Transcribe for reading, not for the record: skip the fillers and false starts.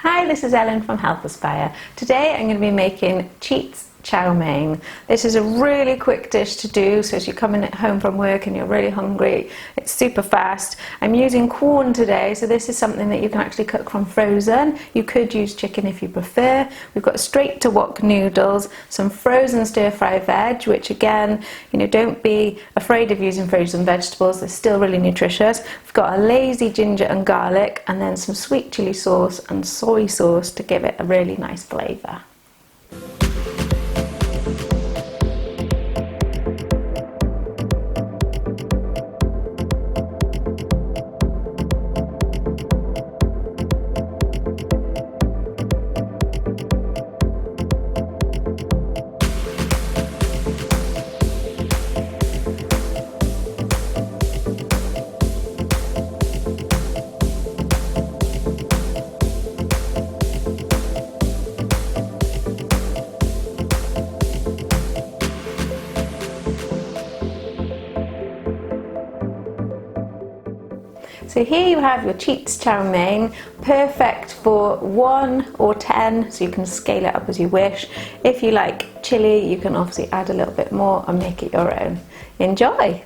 Hi, this is Ellen from Health Aspire. Today I'm going to be making Cheats Chow Mein. This is a really quick dish to do, so as you're coming home from work and you're really hungry, it's super fast. I'm using corn today, so this is something that you can actually cook from frozen. You could use chicken if you prefer. We've got straight to wok noodles, some frozen stir-fry veg, which again, don't be afraid of using frozen vegetables, they're still really nutritious. We've got a lazy ginger and garlic, and then some sweet chili sauce and soy sauce to give it a really nice flavour. So here you have your Cheats Chow Mein, perfect for 1 or 10, so you can scale it up as you wish. If you like chili, you can obviously add a little bit more and make it your own. Enjoy!